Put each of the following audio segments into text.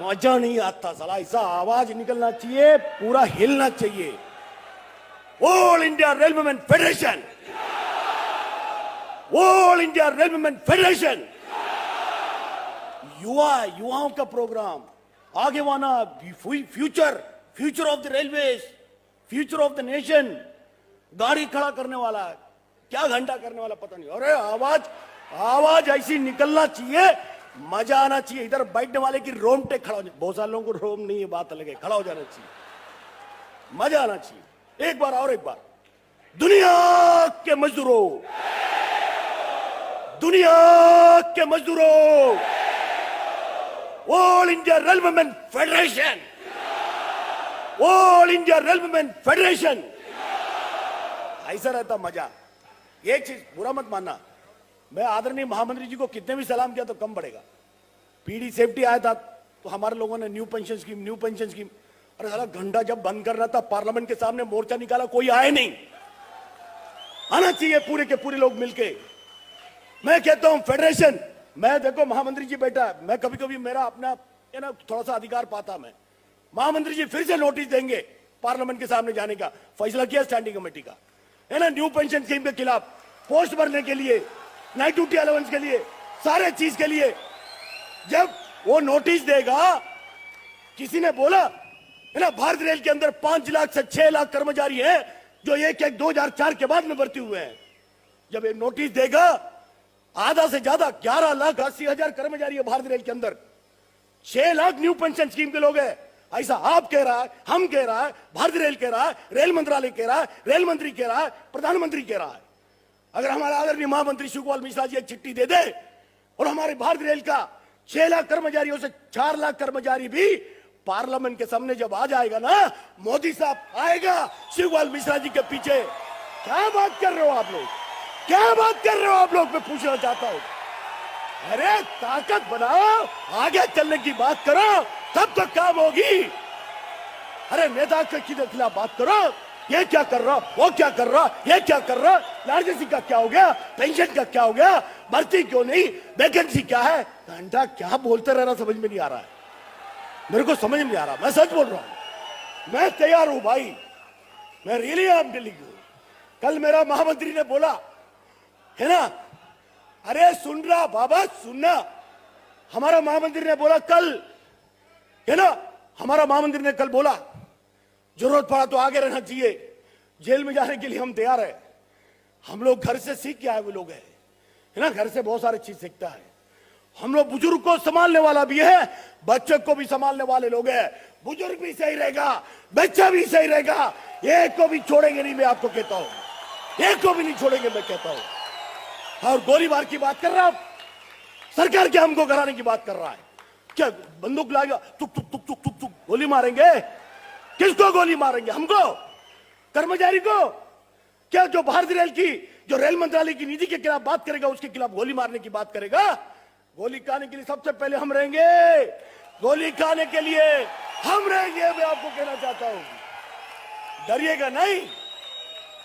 मजा नहीं आता साला, ऐसा आवाज निकलना चाहिए, पूरा हिलना चाहिए। All India railwaymen federation, all India railwaymen federation, युवाओं का प्रोग्राम, आगे वाना, future, future of the railways, future of the nation. गाड़ी खड़ा करने वाला, क्या घंटा करने वाला पता नहीं। अरे आवाज ऐसी निकलना चाहिए, मजा आना चाहिए। इधर बैठने वाले की रोमटे खड़ा हो जाए, बहुत सारे लोगों को रोम नहीं है, बात अलग है, खड़ा हो जाना चाहिए, मजा आना चाहिए। एक बार और एक बार, दुनिया के मजदूरों, दुनिया के मजदूरों, all India railwaymen federation, all India railwaymen federation. ऐसा रहता मजा। एक चीज बुरा मत मानना, मैं आदरणीय महामंत्री जी को कितने भी सलाम किया तो कम पड़ेगा। पीडी सेफ्टी आया था तो हमारे लोगों ने न्यू पेंशन स्कीम, अरे साला घंटा जब बंद करना था पार्लियामेंट के सामने मोर्चा निकाला, कोई आए नहीं। आना चाहिए पूरे के पूरे लोग मिलके। मैं कहता हूं फेडरेशन, मैं देखो महामंत्री जी बैठा है, मैं कभी कभी मेरा अपना थोड़ा सा अधिकार पाता, मैं महामंत्री जी फिर से नोटिस देंगे पार्लियामेंट के सामने जाने का, फैसला किया स्टैंडिंग कमेटी का, है ना, न्यू पेंशन स्कीम के खिलाफ, पोस्ट भरने के लिए, नाइट ड्यूटी अलाउंस के लिए, सारे चीज के लिए। जब वो नोटिस देगा, किसी ने बोला है ना, भारतीय रेल के अंदर 5 लाख से 6 लाख कर्मचारी हैं जो 2004 के बाद में भर्ती हुए हैं। जब ये नोटिस देगा, आधा से ज्यादा 11,80,000 कर्मचारी है भारतीय रेल के अंदर, 6 लाख न्यू पेंशन स्कीम के लोग हैं। ऐसा आप कह रहा है, हम कह रहा है, भारतीय रेल कह रहा है, रेल मंत्रालय कह रहा है, रेल मंत्री कह रहा है, प्रधानमंत्री कह रहा है। अगर हमारा आदरणीय महामंत्री शिवकुमार मिश्रा जी एक चिट्ठी दे दे और हमारे भारतीय रेल का 6 लाख कर्मचारियों से 4 लाख कर्मचारी भी पार्लियामेंट के सामने जब आ जाएगा ना, मोदी साहब आएगा शिवकुमार मिश्रा जी के पीछे। क्या बात कर रहे हो आप लोग, क्या बात कर रहे हो आप लोग, मैं पूछना चाहता हूं। अरे ताकत बनाओ, आगे चलने की बात करो, तब तो काम होगी। अरे नेता के खिलाफ बात करो, ये क्या कर रहा, वो क्या कर रहा, ये क्या कर रहा, लार्जेसी का क्या हो गया, पेंशन का क्या हो गया, भर्ती क्यों नहीं, वैकेंसी क्या है, घंटा क्या बोलते रहना समझ में नहीं आ रहा है, मेरे को समझ में नहीं आ रहा। मैं सच बोल रहा हूं, मैं तैयार हूं भाई, मैं really I am telling you. कल मेरा महामंत्री ने बोला है ना, अरे सुन रहा बाबा, सुनना, हमारा महामंत्री ने बोला कल, है ना, हमारा महामंत्री ने कल बोला जरूरत पड़ा तो आगे रहना चाहिए, जेल में जाने के लिए हम तैयार है। हम लोग घर से सीख के आए हुए लोग हैं, है ना, घर से बहुत सारी चीज सीखता है। हम लोग बुजुर्ग को संभालने वाला भी है, बच्चे को भी संभालने वाले लोग हैं। बुजुर्ग भी सही रहेगा, बच्चा भी सही रहेगा, एक को भी छोड़ेंगे नहीं, मैं आपको कहता हूं, एक को भी नहीं छोड़ेंगे, मैं कहता हूं। और गोलीबार की बात कर रहा है, सरकार क्या हमको कराने की बात कर रहा है, क्या बंदूक लाएगा, तुक तुक तुक तुक तुक तुक गोली मारेंगे, किसको गोली मारेंगे, हमको, कर्मचारी को? क्या जो भारतीय रेल की, जो रेल मंत्रालय की नीति के खिलाफ बात करेगा उसके खिलाफ गोली मारने की बात करेगा? गोली खाने के लिए सबसे पहले हम रहेंगे, गोली खाने के लिए हम रहेंगे, मैं आपको कहना चाहता हूं। डरिएगा नहीं,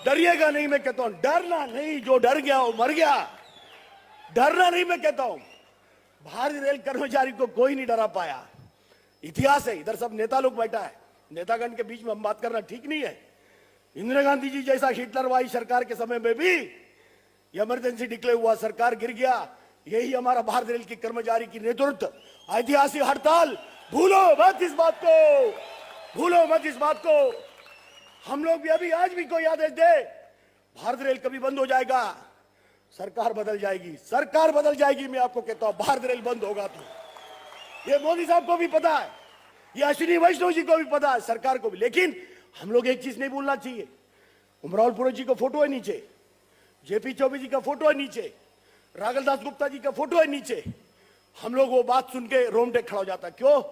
डरिएगा नहीं, मैं कहता हूं, डरना नहीं, जो डर गया वो मर गया, डरना नहीं, मैं कहता हूं। भारतीय रेल कर्मचारी को कोई नहीं डरा पाया, इतिहास है। इधर सब नेता लोग बैठा है, नेतागण के बीच में हम बात करना ठीक नहीं है। इंदिरा गांधी जी जैसा हिटलरवादी सरकार के समय में भी इमरजेंसी डिक्लेयर हुआ, सरकार गिर गया। यही हमारा भारतीय रेल की कर्मचारी की नेतृत्व, ऐतिहासिक हड़ताल, भूलो मत इस बात को, भूलो मत इस बात को। हम लोग भी अभी आज भी कोई आदेश दे, भारतीय रेल कभी बंद हो जाएगा, सरकार बदल जाएगी, सरकार बदल जाएगी, मैं आपको कहता हूं, भारतीय रेल बंद होगा तो। ये मोदी साहब को भी पता है, ये अश्विनी वैष्णव जी को भी पता है, सरकार को भी। लेकिन हम लोग एक चीज नहीं भूलना चाहिए, उमराव पुरोहित जी का फोटो है नीचे, जेपी चौबे जी का फोटो है नीचे, राघव दास गुप्ता जी का फोटो है नीचे। हम लोग वो बात सुन के रोमटे खड़ा हो जाता, क्यों?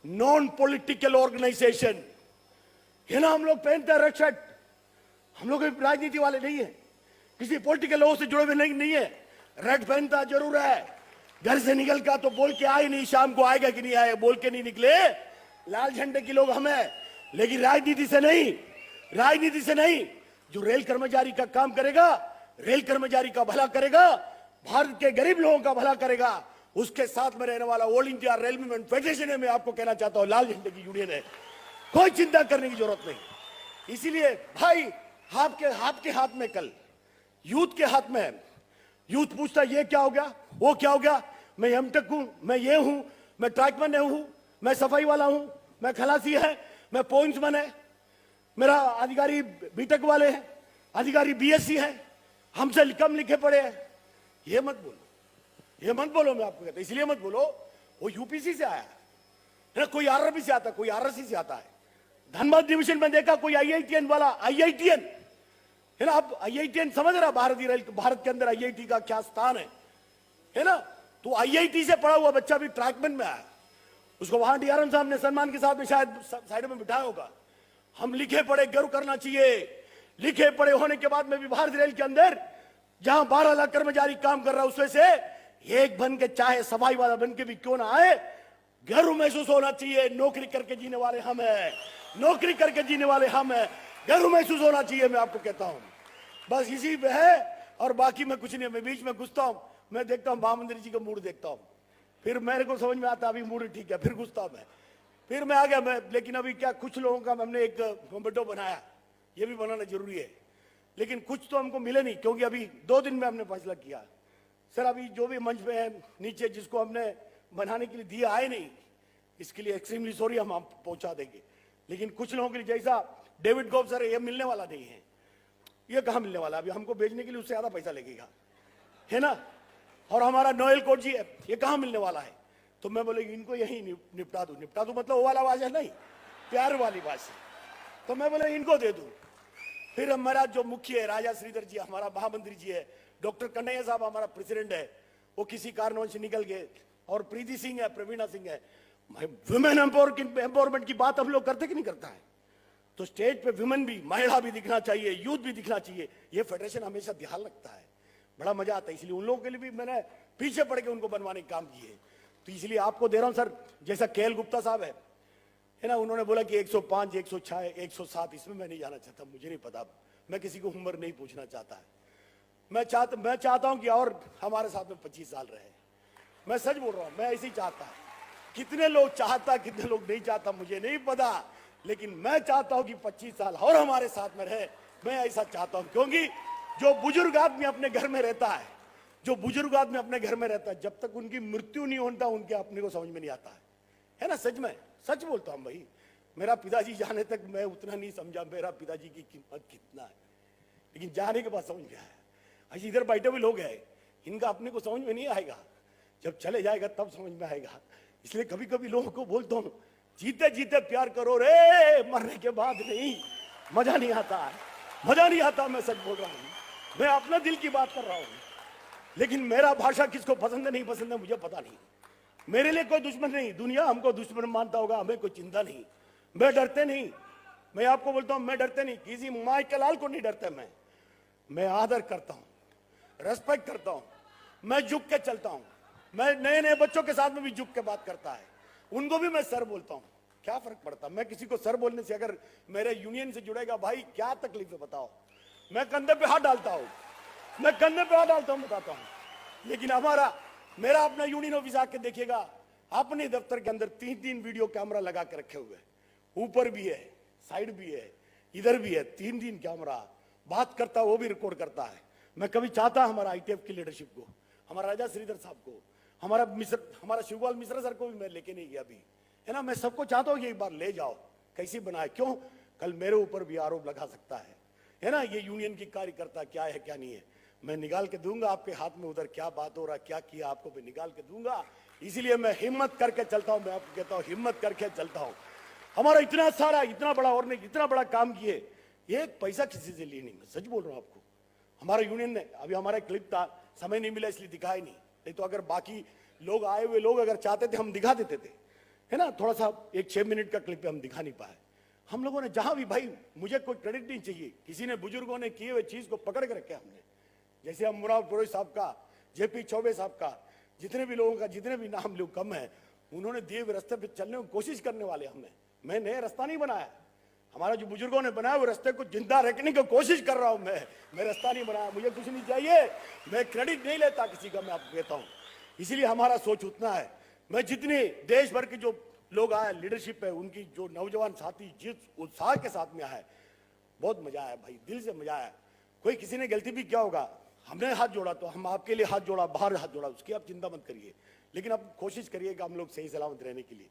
नॉन पॉलिटिकल ऑर्गेनाइजेशन है ना, हम लोग पहनते हैं रेड शर्ट, हम लोग राजनीति वाले नहीं है, किसी पॉलिटिकल लोगों से जुड़े हुए नहीं है। रेड पहनता जरूर है, घर से निकल का तो बोल के आए नहीं, शाम को आएगा कि नहीं आएगा बोल के नहीं निकले, लाल झंडे के लोग हमें, लेकिन राजनीति से नहीं, राजनीति से नहीं। जो रेल कर्मचारी का काम करेगा, रेल कर्मचारी का भला करेगा, भारत के गरीब लोगों का भला करेगा, उसके साथ में रहने वाला ऑल इंडिया रेलवे फेडरेशन है। मैं आपको कहना चाहता हूं लाल झंडे की यूनियन है, कोई चिंता करने की जरूरत नहीं। इसीलिए भाई आपके हाथ में कल यूथ के हाथ में है। यूथ पूछता है ये क्या हो गया, वो क्या हो गया, मैं एमटेक हूं, मैं ये हूं, मैं ट्रैकमैन हूं, मैं सफाई वाला हूं, मैं खलासी है, मैं पॉइंट्समैन है, मेरा अधिकारी बीटेक वाले हैं, अधिकारी बीएससी है, हमसे कम लिखे पड़े हैं। ये मत बोलो, ये मत बोलो। मैं आपको कहता हूं इसलिए मत बोलो, वो यूपीसी से आया है ना, कोई आरआरबी से आता है, कोई आरएससी से आता है। धनबाद डिवीजन में देखा कोई आईआईटीएन वाला, आईआईटीएन है ना। अब आईआईटीएन समझ रहा भारत के अंदर आईआईटी का क्या स्थान है ना। तो आईआईटी से पढ़ा हुआ बच्चा भी ट्रैकमैन में आया, उसको वहां डीआरएम साहब ने सम्मान के साथ में शायद साइड में बिठाया होगा। हम लिखे पढ़े गर्व करना चाहिए। लिखे पढ़े होने के बाद में भी भारतीय रेल के अंदर जहां 12 लाख कर्मचारी काम कर रहा है, उसमें से एक बन के चाहे सफाई वाला बन के भी क्यों ना आए, गर्व महसूस होना चाहिए। नौकरी करके जीने वाले हम हैं, नौकरी करके जीने वाले हम हैं, गर्व महसूस होना चाहिए। मैं आपको कहता हूं बस इसी पे है, और बाकी मैं कुछ नहीं। मैं बीच में घुसता हूं, मैं देखता हूं महामंत्री जी का मूड देखता हूं, फिर मेरे को समझ में आता अभी मूड ठीक है, फिर घुसता हूं मैं, फिर मैं आ गया मैं। लेकिन अभी क्या कुछ लोगों का हमने एक मोमेंटो बनाया, ये भी बनाना जरूरी है, लेकिन कुछ तो हमको मिले नहीं, क्योंकि अभी 2 दिन में हमने फैसला किया सर। अभी जो भी मंच पे है नीचे जिसको हमने बनाने के लिए दिया आए नहीं, इसके लिए एक्सट्रीमली सॉरी, हम पहुंचा देंगे। लेकिन कुछ लोगों के लिए जैसा डेविड गॉब सर, ये मिलने वाला नहीं है। ये कहां मिलने वाला, अभी हमको भेजने के लिए उससे ज्यादा पैसा लगेगा, है ना। और हमारा नोएल कोट जी है, ये कहां मिलने वाला है। तो मैं बोले इनको यही निपटा दूं। निपटा दूं मतलब वो वाला भाषा नहीं, प्यार वाली भाषा। तो मैं बोले इनको दे दूं। फिर हमारा जो मुख्य है राजा श्रीधर जी, हमारा महामंत्री जी है, डॉक्टर कन्हैया साहब हमारा प्रेसिडेंट है, वो किसी कारणों से निकल गए, और प्रीति सिंह है, प्रवीणा सिंह है। वुमेन एम्पावरमेंट की बात हम लोग करते कि नहीं करता है। तो स्टेज पे वुमेन भी, महिला भी दिखना चाहिए, यूथ भी दिखना चाहिए। ये फेडरेशन हमेशा ध्यान रखता है, बड़ा मजा आता है। इसलिए उन लोगों के लिए भी मैंने पीछे पड़ के उनको बनवाने का काम किए। तो इसलिए आपको दे रहा हूं सर, जैसा केएल गुप्ता साहब है ना, उन्होंने बोला कि 105, 106, 107, इसमें मैं नहीं जाना चाहता, मुझे नहीं पता, मैं किसी को उम्र नहीं पूछना चाहता है। मैं चाहता हूं कि और हमारे साथ में 25 साल रहे। मैं सच बोल रहा हूं, मैं ऐसे ही चाहता। कितने लोग चाहता, कितने लोग नहीं चाहता मुझे नहीं पता, लेकिन मैं चाहता हूं कि 25 साल और हमारे साथ में रहे। मैं ऐसा चाहता हूं, क्योंकि जो बुजुर्ग आदमी अपने घर में रहता है, जो बुजुर्ग आदमी अपने घर में रहता है, जब तक उनकी मृत्यु नहीं होता उनके अपने को समझ में नहीं आता है ना। सच में सच बोलता हूं भाई, मेरा पिताजी जाने तक मैं उतना नहीं समझा मेरा पिताजी की कीमत कितना है, लेकिन जाने के बाद समझ गया है। ऐसे इधर बैठे हुए लोग हैं, इनका अपने को समझ में नहीं आएगा, जब चले जाएगा तब समझ में आएगा। इसलिए कभी कभी लोगों को बोलता हूं, जीते जीते प्यार करो रे, मरने के बाद नहीं। मजा नहीं आता है, मजा नहीं आता। मैं सच बोल रहा हूं, मैं अपना दिल की बात कर रहा हूं। लेकिन मेरा भाषा किसको पसंद है नहीं पसंद है मुझे पता नहीं। मेरे लिए कोई दुश्मन नहीं, दुनिया हमको दुश्मन मानता होगा, हमें कोई चिंता नहीं। मैं डरते नहीं, मैं आपको बोलता हूं, मैं डरते नहीं, किसी माई के लाल को नहीं डरता। मैं आदर करता हूं, रेस्पेक्ट करता हूं, मैं झुक के चलता हूं। मैं नए नए बच्चों के साथ में भी झुक के बात करता है, उनको भी मैं सर बोलता हूं। क्या फर्क पड़ता, मैं किसी को सर बोलने से अगर मेरे यूनियन से जुड़ेगा भाई, क्या तकलीफ है बताओ। मैं कंधे पे हाथ डालता हूं, मैं कंधे पे हाथ डालता हूं, बताता हूं। लेकिन मेरा अपना यूनियन ऑफिस आके देखिएगा, अपने दफ्तर के अंदर 3-3 वीडियो कैमरा लगा के रखे हुए, ऊपर भी है, साइड भी है, इधर भी है, 3-3 कैमरा। बात करता वो भी रिकॉर्ड करता है। मैं कभी चाहता हमारा आईटीएफ की लीडरशिप को, हमारा राजा श्रीधर साहब को, हमारा शिवपाल मिश्रा सर को भी मैं लेके नहीं गया अभी, है ना। मैं सबको चाहता हूं कि एक बार ले जाओ, कैसी बनाए। क्यों, कल मेरे ऊपर भी आरोप लगा सकता है ना। ये यूनियन की कार्यकर्ता क्या है क्या नहीं है, मैं निकाल के दूंगा आपके हाथ में। उधर क्या बात हो रहा, क्या किया आपको मैं निकाल के दूंगा। इसीलिए मैं हिम्मत करके चलता हूं, मैं आपको कहता हूं हिम्मत करके चलता हूं। हमारा इतना सारा, इतना बड़ा, और नहीं इतना बड़ा काम किए, एक पैसा किसी से लिए नहीं। मैं सच बोल रहा हूं आपको, हमारा यूनियन ने, अभी हमारा क्लिप था, समय नहीं मिला इसलिए दिखाया नहीं तो अगर बाकी लोग आए हुए लोग अगर चाहते थे हम दिखा देते थे, है ना। थोड़ा सा एक 6 मिनट का क्लिप हम दिखा नहीं पाए। हम लोगों ने जहां भी, भाई मुझे कोई क्रेडिट नहीं चाहिए, किसी ने बुजुर्गों ने किए हुए चीज को पकड़ के रखे हमने। जैसे हम मुराद पुरोहित साहब का, जेपी चौबे साहब का, जितने भी लोगों का, जितने भी नाम लोग कम है, उन्होंने दिए हुए रास्ते पे चलने की कोशिश करने वाले हमने। मैं नया रास्ता नहीं बनाया, हमारा जो बुजुर्गों ने बनाया वो रास्ते को जिंदा रखने की कोशिश कर रहा हूं मैं रास्ता नहीं बनाया। मुझे कुछ नहीं चाहिए, मैं क्रेडिट नहीं लेता किसी का, मैं आपको कहता हूं। इसीलिए हमारा सोच उतना है। मैं जितने देश भर के जो लोग आए, लीडरशिप है उनकी, जो नौजवान साथी जिस उत्साह के साथ में आए, बहुत मजा आया भाई, दिल से मजा आया। कोई किसी ने गलती भी क्या होगा, हमने हाथ जोड़ा तो हम आपके लिए हाथ जोड़ा, बाहर हाथ जोड़ा, उसकी आप चिंता मत करिए, लेकिन आप कोशिश करिए कि हम लोग सही सलामत रहने के लिए,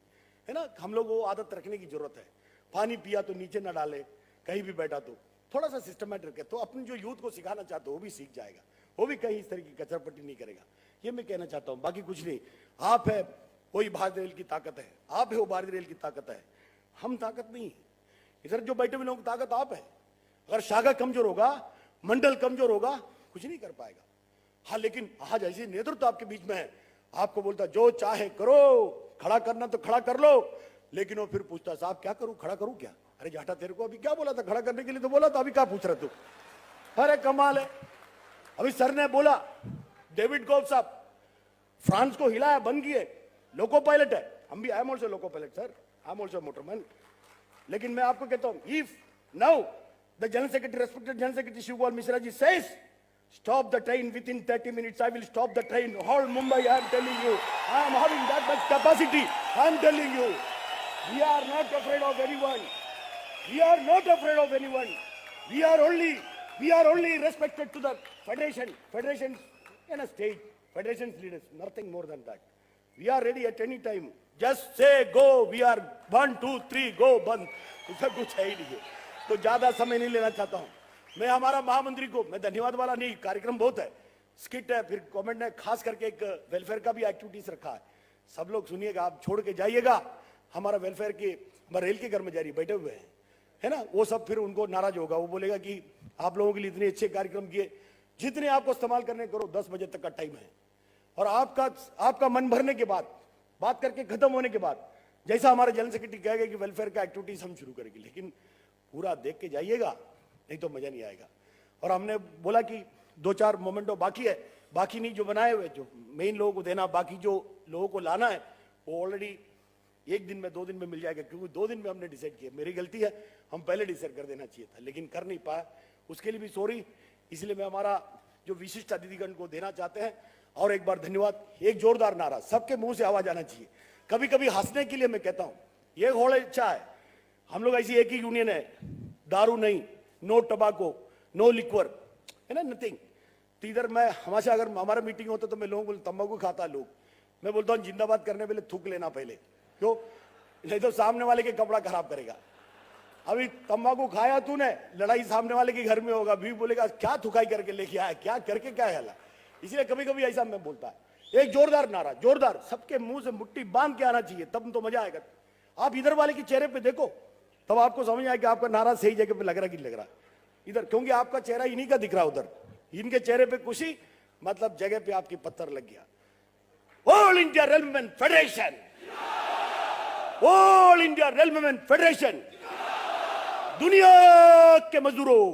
है ना, हम लोग वो आदत रखने की जरूरत है। पानी पिया तो नीचे ना डाले, कहीं भी बैठा तो थोड़ा सा सिस्टमेटिक रखे, तो अपने जो यूथ को सिखाना चाहते हो वो भी सीख जाएगा, वो भी कहीं इस तरह की कचरापट्टी नहीं करेगा। ये मैं कहना चाहता हूँ, बाकी कुछ नहीं। आप है वही भारतीय रेल की ताकत है, आप है वो भारतीय रेल की ताकत है, हम ताकत नहीं। इधर जो बैठे हुए लोगों की ताकत आप है। अगर शाखा कमजोर होगा, मंडल कमजोर होगा, कुछ नहीं कर पाएगा। हाँ, लेकिन आज ऐसे नेतृत्व आपके बीच में है, आपको बोलता जो चाहे करो, खड़ा करना तो खड़ा कर लो, लेकिन वो फिर पूछता साहब क्या करूं, खड़ा करूं क्या? अरे जाटा, तेरे को अभी क्या बोला था, खड़ा करने के लिए तो बोला था, अभी क्या पूछ रहा तू? अरे कमाल है। अभी सर ने बोला, डेविड गोफ साहब फ्रांस को हिलाया, बन गए, लोको पायलट है। हम भी, I am also loco pilot sir, I am also motorman. लेकिन मैं आपको कहता हूं, if now the general secretary, respected general secretary Shivpal Mishra ji says stop the train within 30 minutes, I will stop the train. Whole Mumbai, I am telling you, I am having that much capacity. I am telling you, we are not afraid of anyone. We are not afraid of anyone. We are only respected to the federation, federations in a state, federations leaders, nothing more than that. We are ready at any time. Just say go. We are 1, 2, 3 go बंद, उसका कुछ है ही नहीं है। तो ज्यादा समय नहीं लेना चाहता हूं मैं। हमारा महामंत्री को मैं धन्यवाद वाला नहीं, कार्यक्रम बहुत है, स्किट है, फिर कमेंट है, खास करके एक वेलफेयर का भी एक्टिविटीज रखा है। सब लोग सुनिएगा, आप छोड़ के जाइएगा। हमारा वेलफेयर के, हमारे रेल के कर्मचारी बैठे हुए हैं, है ना, वो सब फिर उनको नाराज होगा, वो बोलेगा कि आप लोगों के लिए इतने अच्छे कार्यक्रम किए, जितने आपको इस्तेमाल करने करो, 10 बजे तक का टाइम है। और आपका मन भरने के बाद, बात करके खत्म होने के बाद, जैसा हमारे जनरल सेक्रेटरी कहेगा कि वेलफेयर का एक्टिविटीज हम शुरू करेंगे, लेकिन पूरा देख के जाइएगा, नहीं तो मजा नहीं आएगा। और हमने बोला कि 2-4 मोमेंटो बाकी है, बाकी नहीं जो बनाए हुए, जो मेन लोगों को देना, बाकी जो लोगों को लाना है वो ऑलरेडी 1 दिन में 2 दिन में मिल जाएगा, क्योंकि 2 दिन में हमने डिसाइड किया। मेरी गलती है, हम पहले डिसाइड कर देना चाहिए था, लेकिन कर नहीं पाया, उसके लिए भी सॉरी। इसलिए मैं हमारा जो विशिष्ट अतिथिगण को देना चाहते हैं, और एक बार धन्यवाद। एक जोरदार नारा, सबके मुंह से आवाज आना चाहिए। कभी कभी हंसने के लिए मैं कहता हूं, ये होड़ अच्छा है, हम लोग ऐसी एक ही यूनियन है, दारू नहीं, नो टबाको, नो लिक्वर, है ना, नथिंग। तो इधर मैं हमेशा, अगर हमारा मीटिंग होता तो मैं लोगों को, तंबाकू खाता लोग, मैं बोलता हूँ जिंदाबाद करने पहले थूक लेना पहले, क्यों? नहीं तो सामने वाले के कपड़ा खराब करेगा। अभी तंबाकू खाया तूने, लड़ाई सामने वाले के घर में होगा, भी बोलेगा क्या थुकाई करके लेके आया, क्या करके क्या है। इसलिए कभी कभी ऐसा मैं बोलता है। एक जोरदार नारा, जोरदार, सबके मुंह से मुट्ठी बांध के आना चाहिए, तब तो मजा आएगा। आप इधर वाले के चेहरे पे देखो, तब आपको समझ आए कि आपका नारा सही जगह पे लग रहा कि नहीं लग रहा इधर, क्योंकि आपका चेहरा इन्हीं का दिख रहा उधर, इनके चेहरे पे खुशी, मतलब जगह पे आपकी पत्थर लग गया। All India railwaymen federation, all India railwaymen federation, दुनिया के मजदूरों,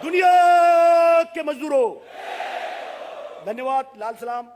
दुनिया के मजदूरों, धन्यवाद, लाल सलाम।